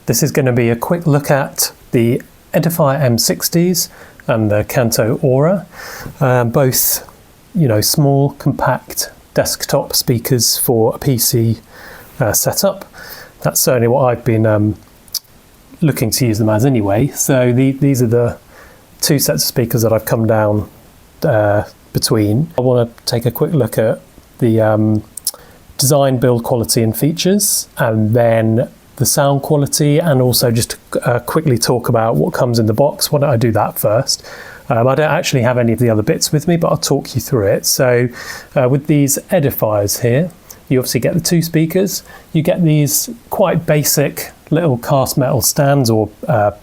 This is going to be a quick look at the Edifier M60s and the Kanto Ora, both small, compact desktop speakers for a PC setup. That's certainly what I've been looking to use them as anyway. So these are the two sets of speakers that I've come down between. I want to take a quick look at the design, build quality and features, and then the sound quality, and also just quickly talk about what comes in the box. Why don't I do that first? I don't actually have any of the other bits with me, but I'll talk you through it. So with these Edifiers here, you obviously get the two speakers. You get these quite basic little cast metal stands or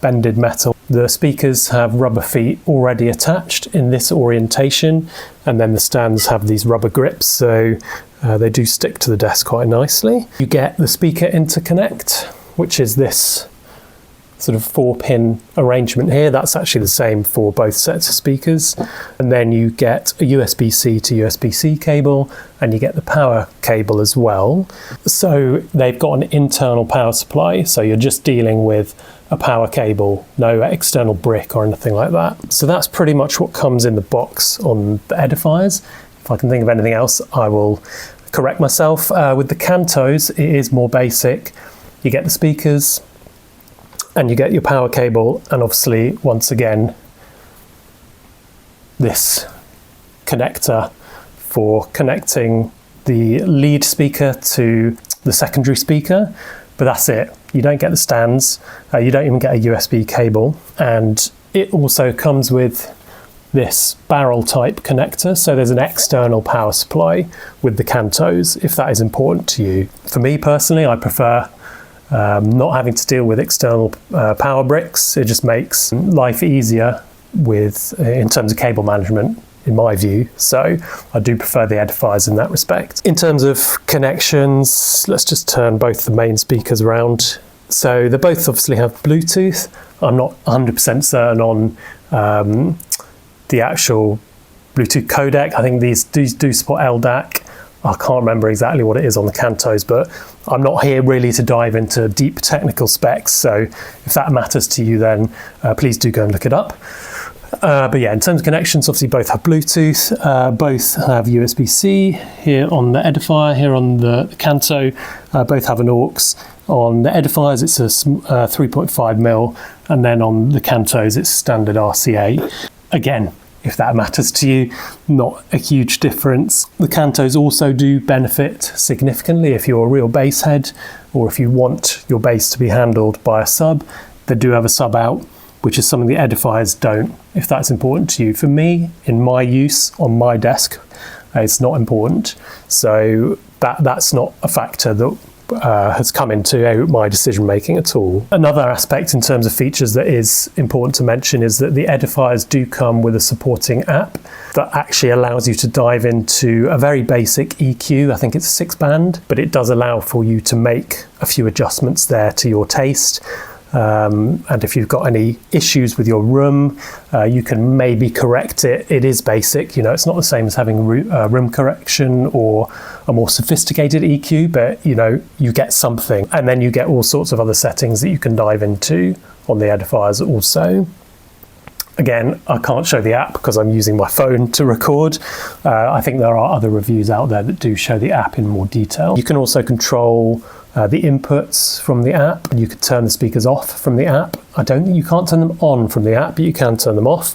bended metal. The speakers have rubber feet already attached in this orientation, and then the stands have these rubber grips, so they do stick to the desk quite nicely. You get the speaker interconnect, which is this sort of 4-pin arrangement here. That's actually the same for both sets of speakers. And then you get a USB-C to USB-C cable, and you get the power cable as well. So they've got an internal power supply, so you're just dealing with a power cable, no external brick or anything like that. So that's pretty much what comes in the box on the Edifiers. If I can think of anything else, I will correct myself. With the Kantos, it is more basic. You get the speakers, and you get your power cable, and obviously, once again, this connector for connecting the lead speaker to the secondary speaker, but that's it. You don't get the stands, you don't even get a USB cable, and it also comes with this barrel type connector, so there's an external power supply with the Kantos, if that is important to you. For me personally, I prefer not having to deal with external power bricks. It just makes life easier in terms of cable management, in my view. So I do prefer the Edifiers in that respect. In terms of connections, let's just turn both the main speakers around. So they both obviously have Bluetooth. I'm not 100% certain on the actual Bluetooth codec. I think these do support LDAC. I can't remember exactly what it is on the Kantos, but I'm not here really to dive into deep technical specs. So if that matters to you, then please do go and look it up. But yeah, in terms of connections, obviously both have Bluetooth, both have USB-C here on the Edifier, here on the Kanto, both have an aux. On the Edifiers, it's a 3.5mm, and then on the Kantos, it's standard RCA. Again, if that matters to you, not a huge difference. The Kantos also do benefit significantly if you're a real bass head, or if you want your bass to be handled by a sub. They do have a sub out, which is something the Edifiers don't, if that's important to you. For me, in my use on my desk, it's not important. So that's not a factor that has come into my decision making at all. Another aspect in terms of features that is important to mention is that the Edifiers do come with a supporting app that actually allows you to dive into a very basic EQ. I think it's a 6-band, but it does allow for you to make a few adjustments there to your taste. And if you've got any issues with your room, you can maybe correct it. It is basic, it's not the same as having room correction or a more sophisticated EQ, but you get something. And then you get all sorts of other settings that you can dive into on the Edifiers also. Again, I can't show the app because I'm using my phone to record. I think there are other reviews out there that do show the app in more detail. You can also control the inputs from the app. You can turn the speakers off from the app. I don't think you can't turn them on from the app, but you can turn them off.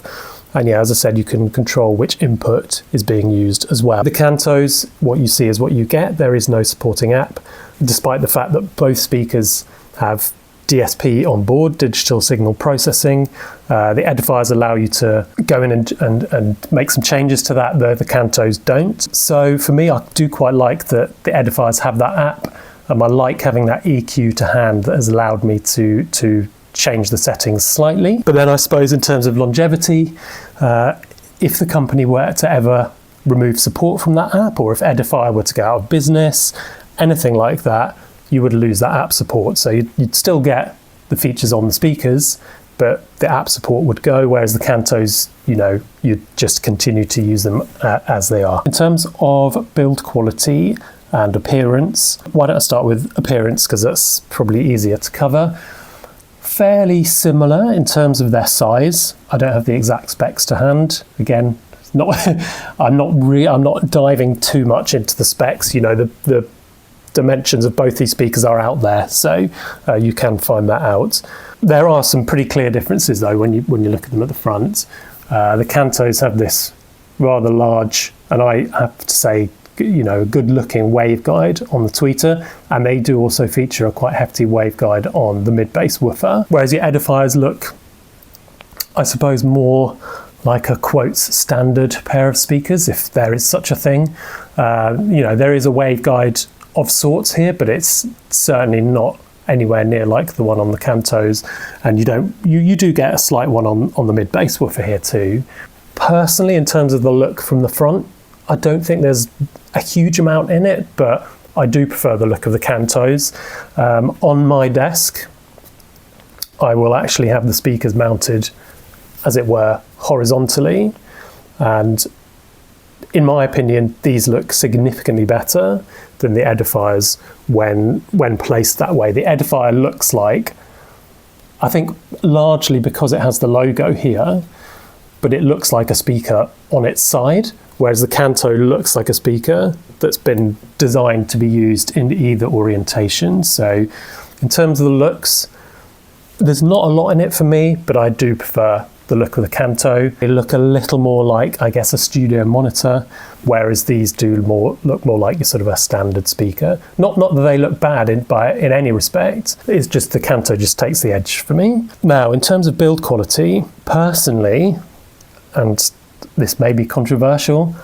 And yeah, as I said, you can control which input is being used as well. The Kantos, what you see is what you get. There is no supporting app, despite the fact that both speakers have DSP on board, digital signal processing. The Edifiers allow you to go in and make some changes to that. The Kantos don't. So for me, I do quite like that the Edifiers have that app. I like having that EQ to hand that has allowed me to change the settings slightly. But then I suppose in terms of longevity, if the company were to ever remove support from that app, or if Edifier were to go out of business, anything like that, you would lose that app support. So you'd still get the features on the speakers, but the app support would go, whereas the Kantos, you'd just continue to use them as they are. In terms of build quality and appearance, why don't I start with appearance, because that's probably easier to cover. fairly similar in terms of their size. I don't have the exact specs to hand. Again, I'm not diving too much into the specs. You know, the dimensions of both these speakers are out there, so you can find that out. There are some pretty clear differences though when you look at them at the front. The Kantos have this rather large, and I have to say, you know, a good looking waveguide on the tweeter, and they do also feature a quite hefty waveguide on the mid-bass woofer, whereas your Edifiers look, I suppose, more like a quotes standard pair of speakers, if there is such a thing. You know, there is a waveguide of sorts here, but it's certainly not anywhere near like the one on the Kantos, and you do get a slight one on the mid-bass woofer here too. Personally, in terms of the look from the front, I don't think there's a huge amount in it, but I do prefer the look of the Kantos. On my desk, I will actually have the speakers mounted, as it were, horizontally, and in my opinion, these look significantly better than the Edifiers when placed that way. The Edifier looks like, I think largely because it has the logo here, but it looks like a speaker on its side, whereas the Kanto looks like a speaker that's been designed to be used in either orientation. So in terms of the looks, there's not a lot in it for me, but I do prefer the look of the Kanto. They look a little more like, I guess, a studio monitor, whereas these do look more like your sort of a standard speaker. Not that they look bad in any respect, it's just the Kanto just takes the edge for me. Now, in terms of build quality, personally, and this may be controversial,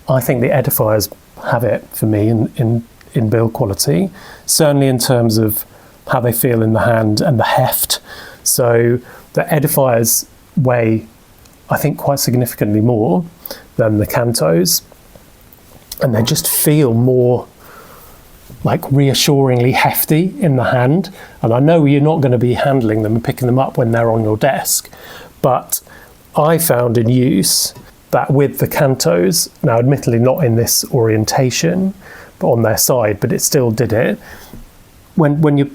I think the Edifiers have it for me in build quality, certainly in terms of how they feel in the hand and the heft. So the Edifiers weigh, I think, quite significantly more than the Kantos, and they just feel more like reassuringly hefty in the hand. And I know you're not going to be handling them and picking them up when they're on your desk, but I found in use that with the Kantos, now admittedly not in this orientation, but on their side, but it still did it, when you're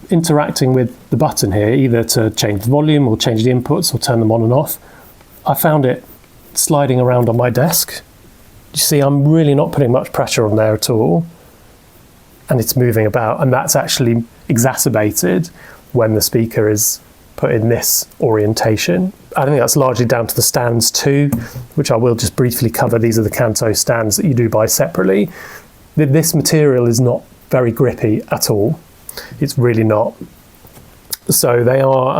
interacting with the button here, either to change the volume or change the inputs or turn them on and off, I found it sliding around on my desk. You see, I'm really not putting much pressure on there at all, and it's moving about, and that's actually exacerbated when the speaker is put in this orientation. I think that's largely down to the stands too, which I will just briefly cover. These are the Kanto stands that you do buy separately. This material is not very grippy at all. It's really not. So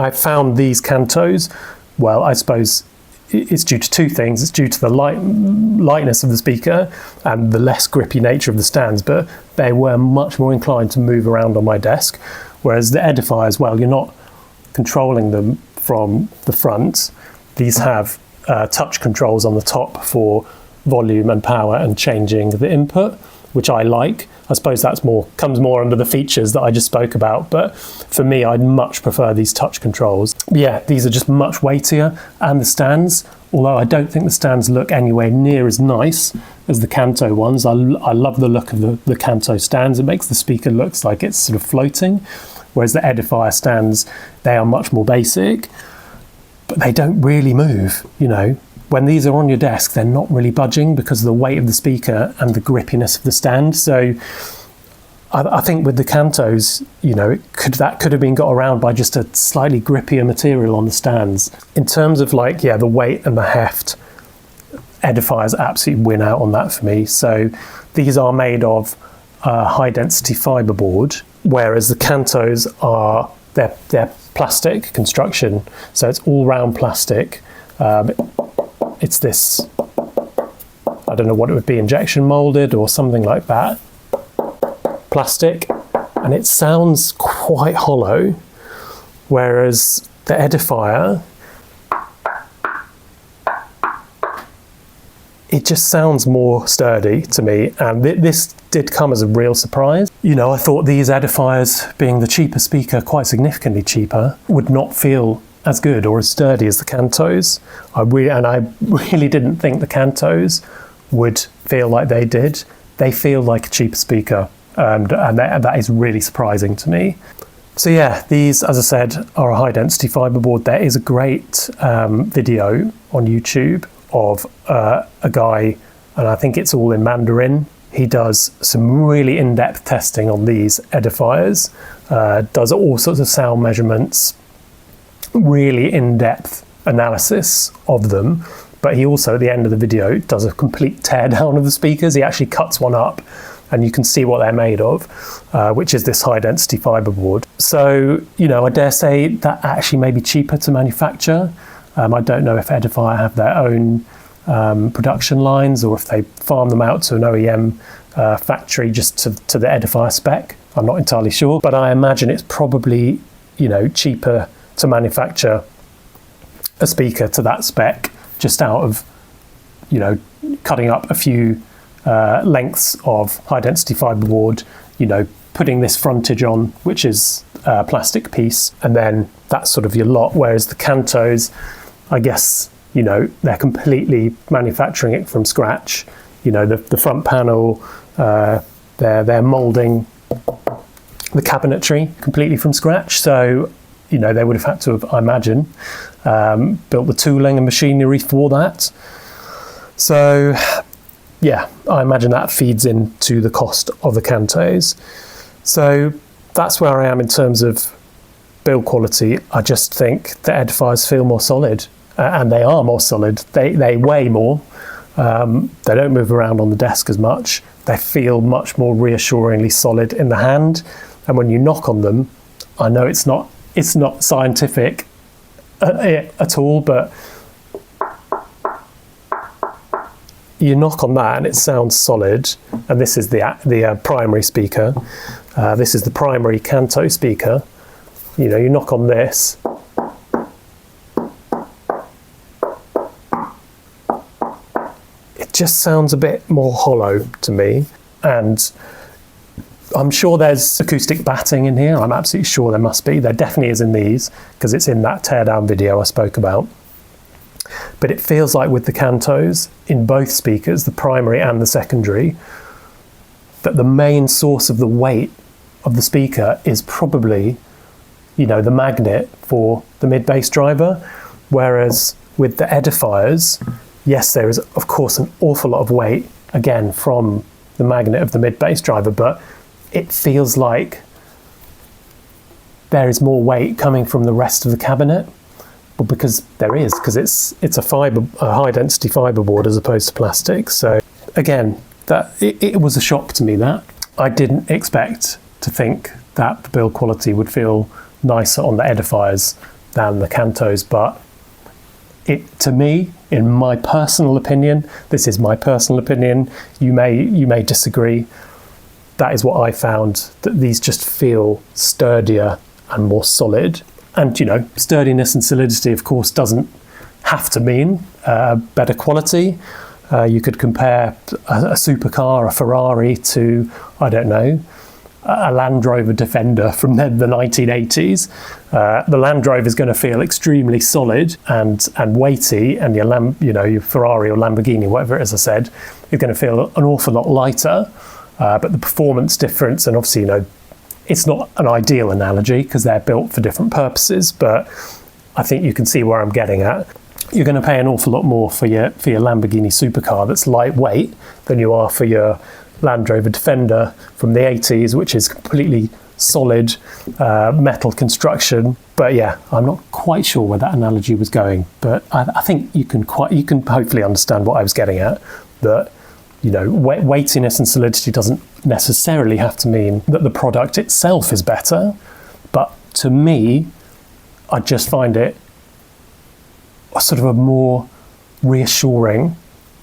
I found these Kantos, well, I suppose it's due to two things. It's due to the lightness of the speaker and the less grippy nature of the stands, but they were much more inclined to move around on my desk, whereas the Edifiers, well, you're not controlling them from the front. These have touch controls on the top for volume and power and changing the input, which I like. I suppose that's comes more under the features that I just spoke about, but for me, I'd much prefer these touch controls. Yeah, these are just much weightier, and the stands, although I don't think the stands look anywhere near as nice as the Kanto ones. I love the look of the Kanto stands. It makes the speaker look like it's sort of floating, whereas the Edifier stands, they are much more basic, but they don't really move, you know. When these are on your desk, they're not really budging because of the weight of the speaker and the grippiness of the stand. So I think with the Kantos, you know, that could have been got around by just a slightly grippier material on the stands. In terms of like, yeah, the weight and the heft, Edifiers absolutely win out on that for me. So these are made of high density fiberboard, whereas the Kantos they're plastic construction. So it's all round plastic. It's this, I don't know what it would be, injection molded or something like that, plastic, and it sounds quite hollow, whereas the Edifier, it just sounds more sturdy to me, and this did come as a real surprise. You know, I thought these Edifiers, being the cheaper speaker, quite significantly cheaper, would not feel as good or as sturdy as the Kantos. I really didn't think the Kantos would feel like they did. They feel like a cheaper speaker, and that is really surprising to me. So yeah, these, as I said, are a high density fiberboard. There is a great video on YouTube of a guy, and I think it's all in Mandarin. He does some really in-depth testing on these edifiers, does all sorts of sound measurements, really in-depth analysis of them. But he also, at the end of the video, does a complete teardown of the speakers. He actually cuts one up, and you can see what they're made of, which is this high-density fiberboard. So, you know, I dare say that actually may be cheaper to manufacture. I don't know if Edifier have their own production lines, or if they farm them out to an OEM factory just to the Edifier spec. I'm not entirely sure, but I imagine it's probably, you know, cheaper to manufacture a speaker to that spec just out of, you know, cutting up a few lengths of high density fiberboard, you know, putting this frontage on, which is a plastic piece, and then that's sort of your lot. Whereas the Kantos, I guess, you know, they're completely manufacturing it from scratch. You know, the front panel, they're molding the cabinetry completely from scratch. So, you know, they would have had to have, I imagine, built the tooling and machinery for that. So yeah, I imagine that feeds into the cost of the Kantos. So that's where I am in terms of build quality. I just think the Edifiers feel more solid, and they are more solid. They weigh more. They don't move around on the desk as much. They feel much more reassuringly solid in the hand. And when you knock on them, I know it's not scientific at all, but you knock on that and it sounds solid. And this is the primary speaker. This is the primary Kanto speaker. You know, you knock on this, it just sounds a bit more hollow to me. And I'm sure there's acoustic batting in here. I'm absolutely sure there must be. There definitely is in these, because it's in that teardown video I spoke about. But it feels like with the Kantos, in both speakers, the primary and the secondary, that the main source of the weight of the speaker is probably, you know, the magnet for the mid-bass driver. Whereas with the Edifiers, yes, there is of course an awful lot of weight, again, from the magnet of the mid-bass driver, but it feels like there is more weight coming from the rest of the cabinet. Well, because there is, because it's a high density fiberboard as opposed to plastic. So again, that it was a shock to me. That I didn't expect to think that the build quality would feel nicer on the Edifiers than the Kantos, but to me, in my personal opinion, this is my personal opinion, you may disagree, that is what I found, that these just feel sturdier and more solid. And, you know, sturdiness and solidity, of course, doesn't have to mean better quality. You could compare a supercar, a Ferrari, to, I don't know, a Land Rover Defender from the 1980s. The Land Rover is going to feel extremely solid and weighty, and your Ferrari or Lamborghini, whatever it is I said, is going to feel an awful lot lighter. But the performance difference, and obviously, you know, it's not an ideal analogy because they're built for different purposes, but I think you can see where I'm getting at. You're going to pay an awful lot more for your Lamborghini supercar that's lightweight than you are for your Land Rover Defender from the 80s, which is completely solid metal construction. But yeah, I'm not quite sure where that analogy was going, but I think you can hopefully understand what I was getting at, that, you know, weightiness and solidity doesn't necessarily have to mean that the product itself is better. But to me, I just find it a sort of a more reassuring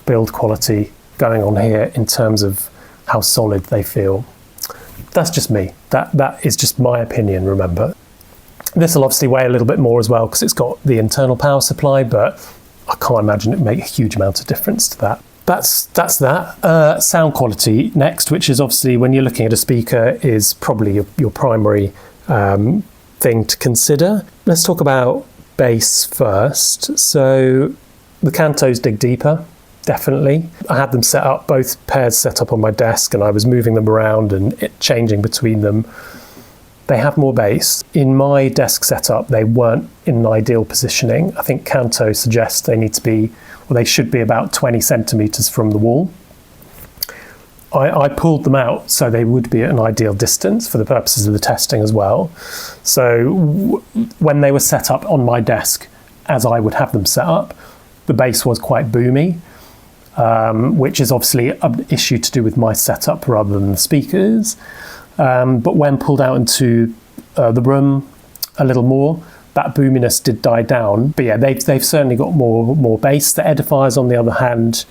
build quality going on here in terms of how solid they feel. That's just me. That is just my opinion, remember. This will obviously weigh a little bit more as well because it's got the internal power supply, but I can't imagine it make a huge amount of difference to that. That's that. Sound quality next, which is obviously, when you're looking at a speaker, is probably your primary thing to consider. Let's talk about bass first. So the Kantos dig deeper, definitely. I had them set up, both pairs set up on my desk, and I was moving them around and changing between them. they have more bass. In my desk setup, they weren't in an ideal positioning. I think Kanto suggests they need to be, well, they should be about 20 centimeters from the wall. I pulled them out so they would be at an ideal distance for the purposes of the testing as well. So when they were set up on my desk, as I would have them set up, the bass was quite boomy, which is obviously an issue to do with my setup rather than the speakers. But when pulled out into the room a little more, that boominess did die down. But yeah, they've certainly got more bass. The Edifiers, on the other hand,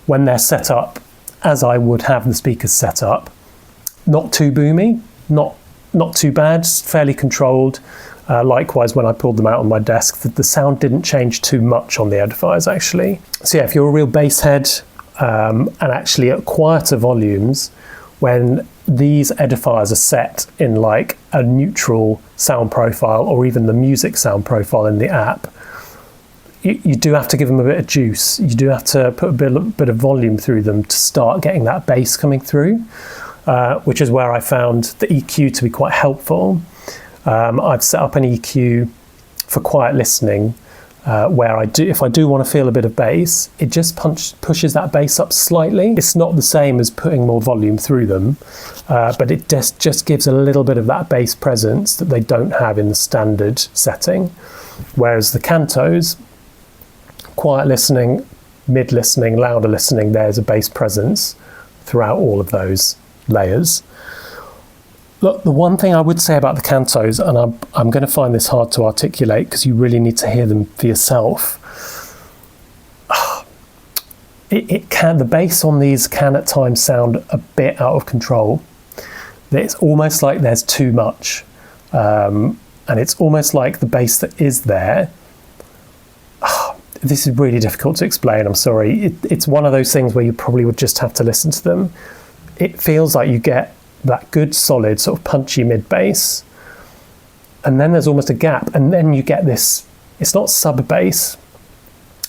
when they're set up as I would have the speakers set up, not too boomy, not too bad, fairly controlled. Likewise, when I pulled them out on my desk, the sound didn't change too much on the Edifiers, actually. So yeah, if you're a real bass head, and actually at quieter volumes, when these Edifiers are set in like a neutral sound profile or even the music sound profile in the app, you do have to give them a bit of juice. You do have to put a bit of volume through them to start getting that bass coming through, which is where I found the EQ to be quite helpful. I've set up an EQ for quiet listening, where if I do want to feel a bit of bass, it just pushes that bass up slightly. It's not the same as putting more volume through them, but it just gives a little bit of that bass presence that they don't have in the standard setting. Whereas the Kantos, quiet listening, mid listening, louder listening, there's a bass presence throughout all of those layers. Look, the one thing I would say about the Kantos, and I'm going to find this hard to articulate because you really need to hear them for yourself. The bass on these can at times sound a bit out of control. It's almost like there's too much, and it's almost like the bass that is there. This is really difficult to explain, I'm sorry. It's one of those things where you probably would just have to listen to them. It feels like you get that good, solid, sort of punchy mid bass, and then there's almost a gap, and then you get this, it's not sub bass,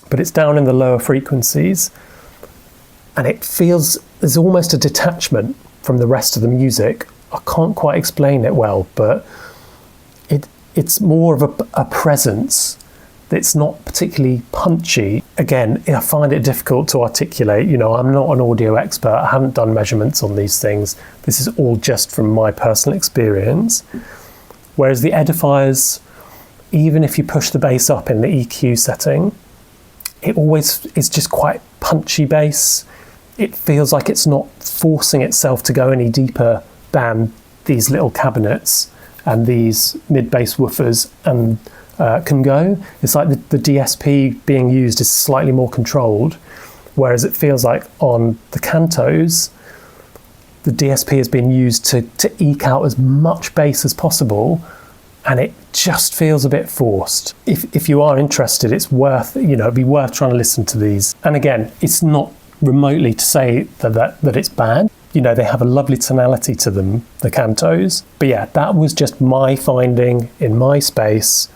but it's down in the lower frequencies, and it feels, there's almost a detachment from the rest of the music. I can't quite explain it well, but it's more of a presence. It's not particularly punchy. Again, I find it difficult to articulate. You know, I'm not an audio expert. I haven't done measurements on these things. This is all just from my personal experience. Whereas the Edifiers, even if you push the bass up in the EQ setting, it always is just quite punchy bass. It feels like it's not forcing itself to go any deeper than these little cabinets and these mid-bass woofers and can go. It's like the DSP being used is slightly more controlled, whereas it feels like on the Kantos, the DSP has been used to eke out as much bass as possible, and it just feels a bit forced. If you are interested, it's worth, it'd be worth trying to listen to these. And again, it's not remotely to say that it's bad. They have a lovely tonality to them, the Kantos. But yeah, that was just my finding in my space,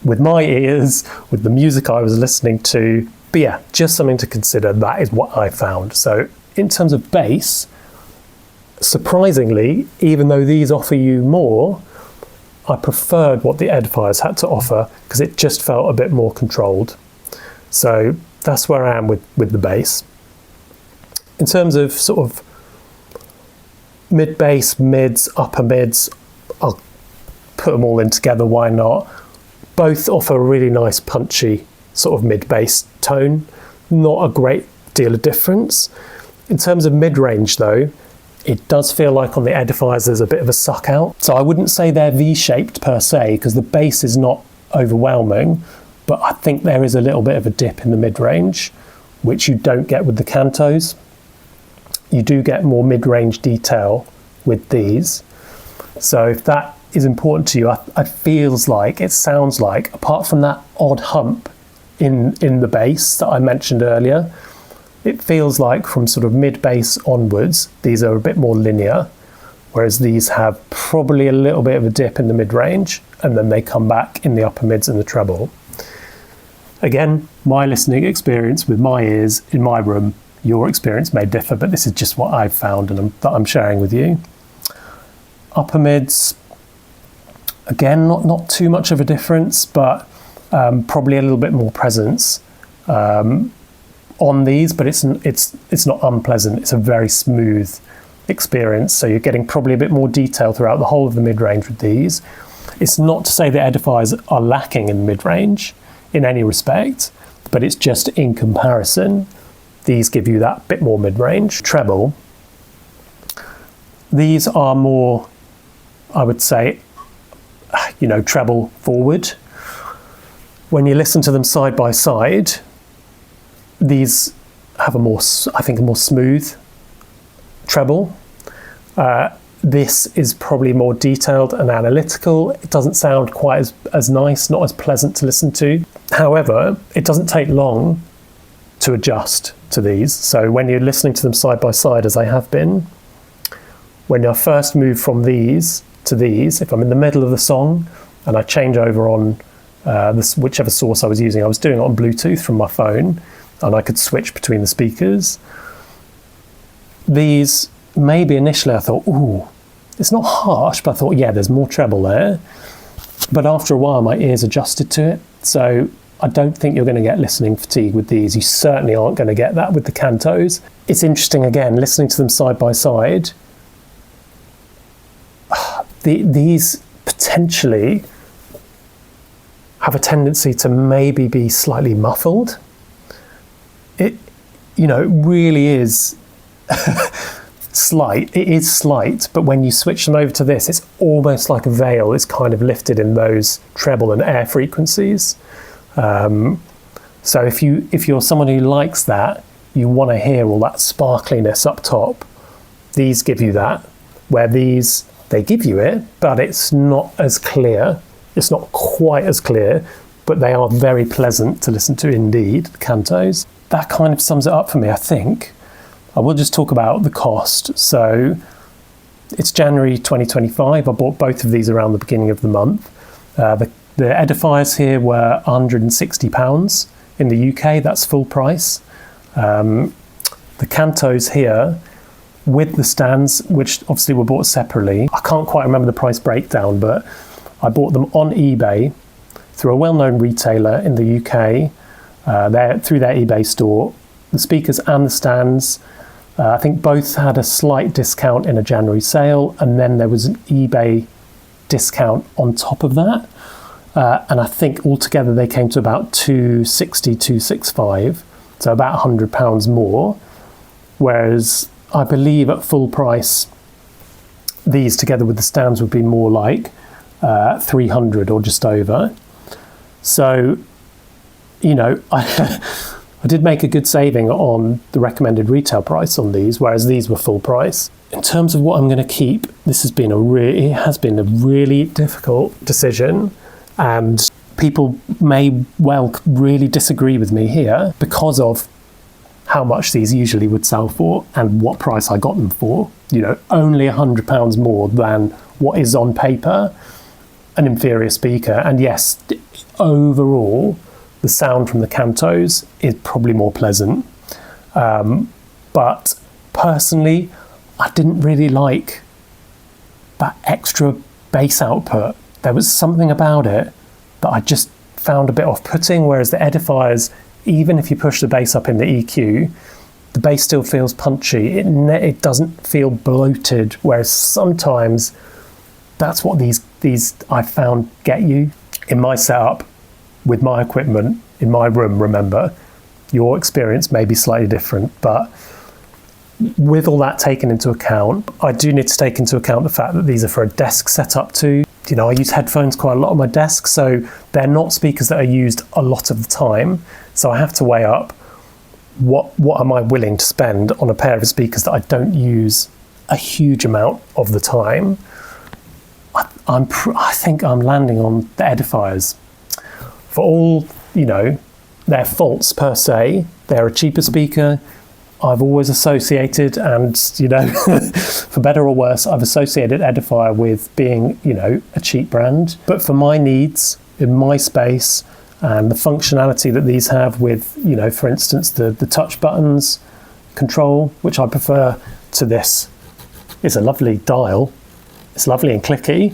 with my ears, with the music I was listening to. But yeah, just something to consider. That is what I found. So in terms of bass, surprisingly, even though these offer you more, I preferred what the Edifiers had to offer because it just felt a bit more controlled. So that's where I am with the bass. In terms of sort of mid-bass, mids, upper mids, I'll put them all in together, why not? Both offer a really nice punchy sort of mid-bass tone, not a great deal of difference. In terms of mid-range though, it does feel like on the Edifiers there's a bit of a suck out. So I wouldn't say they're V-shaped per se, because the bass is not overwhelming, but I think there is a little bit of a dip in the mid-range, which you don't get with the Kantos. You do get more mid-range detail with these. So if that is important to you, it sounds like, apart from that odd hump in the bass that I mentioned earlier, it feels like from sort of mid-bass onwards, these are a bit more linear, whereas these have probably a little bit of a dip in the mid-range, and then they come back in the upper mids and the treble. Again, my listening experience with my ears in my room, your experience may differ, but this is just what I've found and that I'm sharing with you. Upper mids, Again, not too much of a difference, but probably a little bit more presence on these, but it's not unpleasant. It's a very smooth experience, so you're getting probably a bit more detail throughout the whole of the mid-range with these. It's not to say that Edifiers are lacking in mid-range in any respect, but it's just in comparison, these give you that bit more mid-range. Treble, these are more, I would say, treble forward. When you listen to them side by side, these have a more smooth treble. This is probably more detailed and analytical. It doesn't sound quite as nice, not as pleasant to listen to. However, it doesn't take long to adjust to these. So when you're listening to them side by side, as I have been, when I first move from these to these, if I'm in the middle of the song and I change over on whichever source I was using, I was doing it on Bluetooth from my phone, and I could switch between the speakers. These, maybe initially I thought, ooh, it's not harsh, but I thought, yeah, there's more treble there. But after a while, my ears adjusted to it. So I don't think you're going to get listening fatigue with these. You certainly aren't going to get that with the Kantos. It's interesting, again, listening to them side by side. These potentially have a tendency to maybe be slightly muffled. It really is slight. It is slight, but when you switch them over to this, it's almost like a veil is kind of lifted in those treble and air frequencies. So if you're someone who likes that, you want to hear all that sparkliness up top, these give you that, where these, they give you it, but it's not as clear. It's not quite as clear, but they are very pleasant to listen to indeed, the Kantos. That kind of sums it up for me, I think. I will just talk about the cost. So it's January 2025. I bought both of these around the beginning of the month. The Edifiers here were £160 in the UK. That's full price. The Kantos here, with the stands, which obviously were bought separately. I can't quite remember the price breakdown, but I bought them on eBay through a well-known retailer in the UK, through their eBay store. The speakers and the stands, I think both had a slight discount in a January sale, and then there was an eBay discount on top of that. And I think altogether they came to about £260, £265, so about £100 more. Whereas I believe at full price, these together with the stands would be more like 300 or just over. So, I did make a good saving on the recommended retail price on these, whereas these were full price. In terms of what I'm going to keep, this has been a really difficult decision, and people may well really disagree with me here because of how much these usually would sell for and what price I got them for. Only £100 more than what is on paper an inferior speaker. And yes, overall, the sound from the Kantos is probably more pleasant. But personally, I didn't really like that extra bass output. There was something about it that I just found a bit off-putting, whereas the Edifiers, even if you push the bass up in the EQ, the bass still feels punchy. It doesn't feel bloated, whereas sometimes that's what these I found get you. In my setup, with my equipment, in my room, remember, your experience may be slightly different, but with all that taken into account, I do need to take into account the fact that these are for a desk setup too. I use headphones quite a lot on my desk, so they're not speakers that are used a lot of the time. So I have to weigh up what am I willing to spend on a pair of speakers that I don't use a huge amount of the time. I think I'm landing on the Edifiers. For all, their faults per se, they're a cheaper speaker. I've always associated, and for better or worse, I've associated Edifier with being, a cheap brand. But for my needs, in my space, and the functionality that these have with, for instance, the touch buttons control, which I prefer to this. It's a lovely dial. It's lovely and clicky.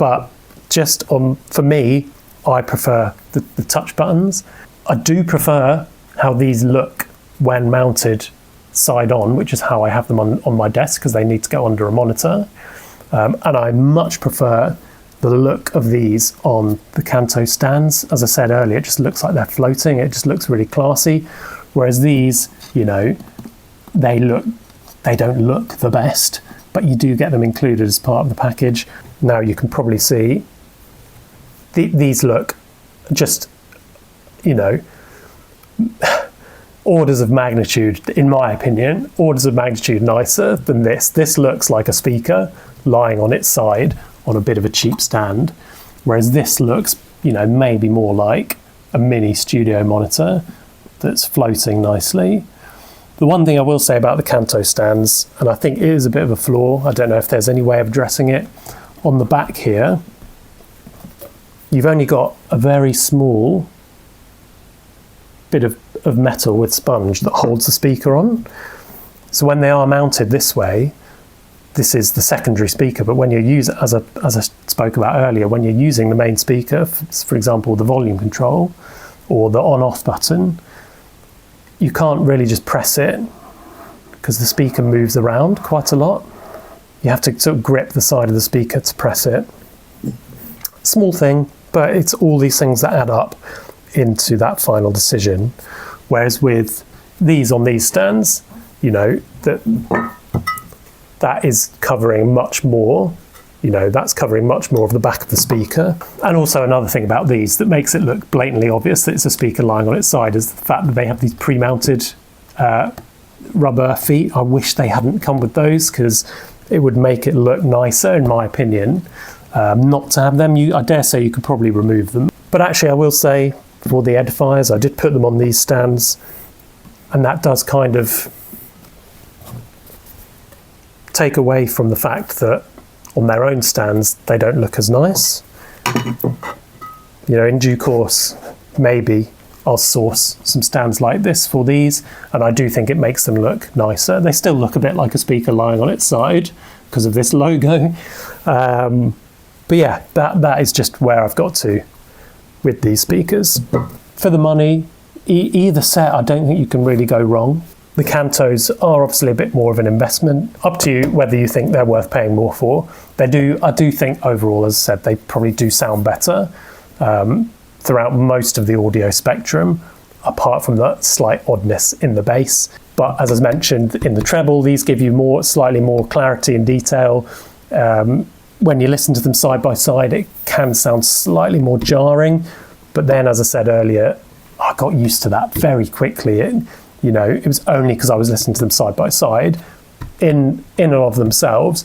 But just for me, I prefer the touch buttons. I do prefer how these look when mounted side on, which is how I have them on my desk, because they need to go under a monitor. And I much prefer the look of these on the Kanto stands. As I said earlier, it just looks like they're floating. It just looks really classy. Whereas these, you know, they don't look the best, but you do get them included as part of the package. Now you can probably see these look just, you know, orders of magnitude, in my opinion, orders of magnitude nicer than this. This looks like a speaker lying on its side on a bit of a cheap stand, whereas this looks, you know, maybe more like a mini studio monitor that's floating nicely. The one thing I will say about the Kanto stands, and I think it is a bit of a flaw, I don't know if there's any way of addressing it, on the back here, you've only got a very small bit of metal with sponge that holds the speaker on. So when they are mounted this way, this is the secondary speaker, but when you use it, as I spoke about earlier, when you're using the main speaker, for example, the volume control or the on-off button, you can't really just press it because the speaker moves around quite a lot. You have to sort of grip the side of the speaker to press it. Small thing, but it's all these things that add up into that final decision. Whereas with these on these stands, you know, that is covering much more, you know, that's covering much more of the back of the speaker. And also another thing about these that makes it look blatantly obvious that it's a speaker lying on its side is the fact that they have these pre-mounted rubber feet. I wish they hadn't come with those, because it would make it look nicer, in my opinion, not to have them. I dare say you could probably remove them. But actually I will say, for the Edifiers, I did put them on these stands, and that does kind of take away from the fact that on their own stands they don't look as nice. You know, in due course, maybe I'll source some stands like this for these, and I do think it makes them look nicer. They still look a bit like a speaker lying on its side because of this logo. But yeah, that is just where I've got to with these speakers. For the money, either set, I don't think you can really go wrong. The Kantos are obviously a bit more of an investment. Up to you whether you think they're worth paying more for. I do think overall, as I said, they probably do sound better throughout most of the audio spectrum, apart from that slight oddness in the bass. But as I mentioned, in the treble, these give you slightly more clarity and detail. When you listen to them side by side, it can sound slightly more jarring. But then, as I said earlier, I got used to that very quickly. You know, it was only because I was listening to them side by side. In and of themselves,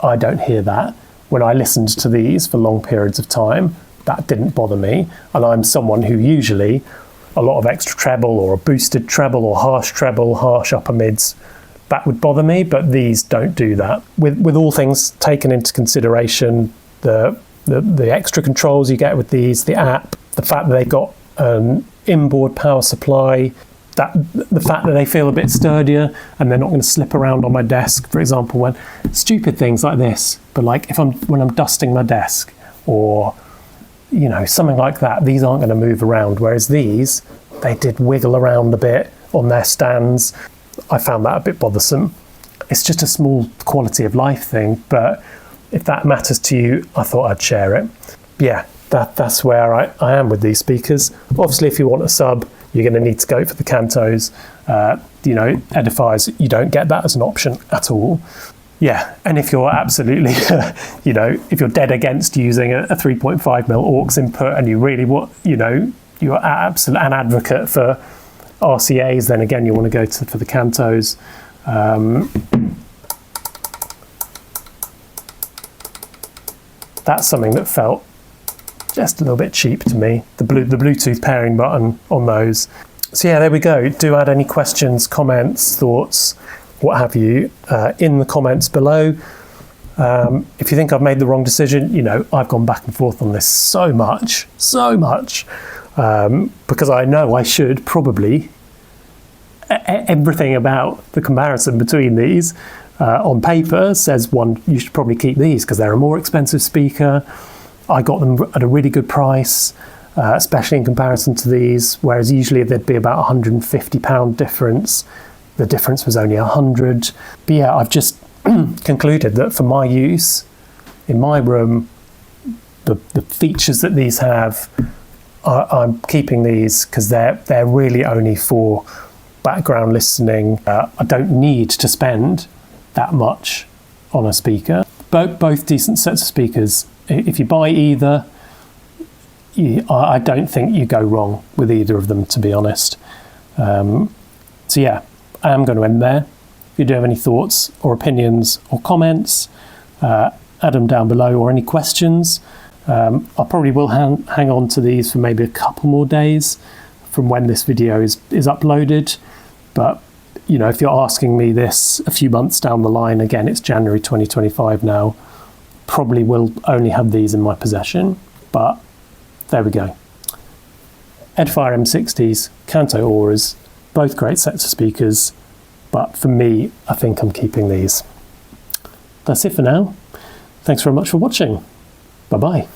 I don't hear that. When I listened to these for long periods of time, that didn't bother me. And I'm someone who usually, a lot of extra treble or a boosted treble or harsh upper mids, that would bother me, but these don't do that. With all things taken into consideration, the extra controls you get with these, the app, the fact that they've got an inboard power supply, the fact that they feel a bit sturdier and they're not going to slip around on my desk, for example, when stupid things like this, but like when I'm dusting my desk or, you know, something like that, these aren't going to move around. Whereas these, they did wiggle around a bit on their stands. I found that a bit bothersome. It's just a small quality of life thing, but if that matters to you, I thought I'd share it. Yeah, that's where I am with these speakers. Obviously, if you want a sub, you're going to need to go for the Kantos. You know, Edifiers, you don't get that as an option at all. Yeah, and if you're absolutely, you know, if you're dead against using a 3.5mm aux input and you really want, you know, you're an advocate for RCAs, then again, you want to go for the Kantos. That's something that felt just a little bit cheap to me, the Bluetooth pairing button on those. So yeah, there we go. Do add any questions, comments, thoughts, what have you, in the comments below. If you think I've made the wrong decision, you know, I've gone back and forth on this so much, because I know I should probably, everything about the comparison between these on paper says you should probably keep these because they're a more expensive speaker. I got them at a really good price, especially in comparison to these, whereas usually there'd be about £150 difference. The difference was only 100. But yeah, I've just concluded that for my use in my room, the features that these have, I'm keeping these because they're really only for background listening. I don't need to spend that much on a speaker. Both decent sets of speakers. If you buy either, I don't think you go wrong with either of them, to be honest. So yeah, I am going to end there. If you do have any thoughts or opinions or comments, add them down below, or any questions. I probably will hang on to these for maybe a couple more days from when this video is uploaded. But you know, if you're asking me this a few months down the line, again, it's January 2025 now, probably will only have these in my possession. But there we go. Edifier M60s, Kanto Oras, both great sets of speakers, but for me, I think I'm keeping these. That's it for now. Thanks very much for watching. Bye-bye.